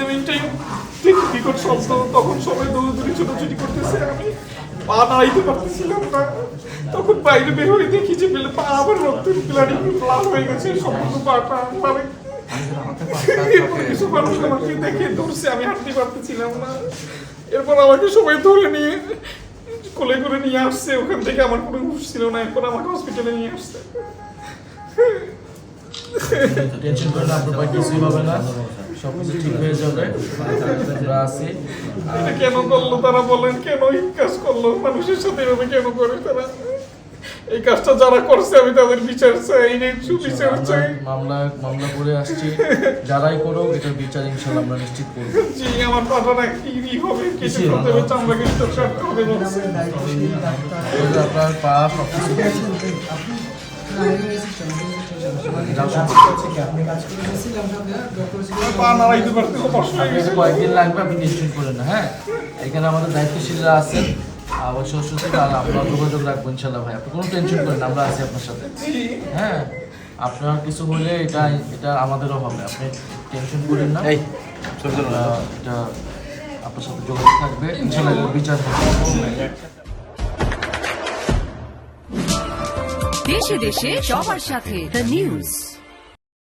মিনিটাই বিকট শব্দ, তখন সবাই দৌড়াদৌড়ি ছোটাছুটি করতেছে, আমি পা নাড়াইতে পারতেছিলাম না। তখন বাইরে বের হয়ে দেখি যে পা আবার রক্তের ব্লাডি লাল হয়ে গেছে সম্পূর্ণ পাটা। মানে কিছু মানুষ আমাকে দেখে ধরছে, আমি হাঁটতে পারতেছিলাম না। এরপর আমাকে সবাই ধরে নিয়ে কোলে করে নিয়ে আসছে, ওখান থেকে আমার কোনো হুঁশ ছিল না। এরপর আমাকে হসপিটালে নিয়ে আসছে। টেনশন করে না, আপনার কিছুই হবে না, সব কিছু ঠিক হয়ে যাবে। আমরা আছি। এটা কেন করলো তারা, বলেন কেন এই কাজ করলো? মানুষের সাথে এভাবে কেন করে তারা? এই কাজটা যারা করছে আমি তাদের বিচার চাই, সুবিচার চাই। মামলা করে আসছি, যারাই করুক এটার বিচার ইনশাআল্লাহ আমরা নিশ্চিত করব। জি, আমার পাটা না কি হবে, কিছু করতে হবে, চামড়া কেটে কাটতে হবে বলছে। আপনার পা সব কিছু পা নাড়াইতে পারতে কষ্ট হয়ে গেছে। কয়েকদিন লাগবে, আপনি নিশ্চিত করেন না। হ্যাঁ, এখানে আমাদের দায়িত্বশীলরা আছেন, অবশ্য আপনার যোগাযোগ রাখবো ইনশাল্লাহ। ভাই, আপনি কোনো টেনশন করেন না, আমরা আছি আপনার সাথে। হ্যাঁ, আপনার কিছু হলে এটা আমাদেরও হবে, আপনি টেনশন করেন না। এটা আপনার সাথে যোগাযোগ থাকবে ইনশাল্লাহ, বিচার হবে। দেশে দেশে সবার সাথে দ্য নিউজ।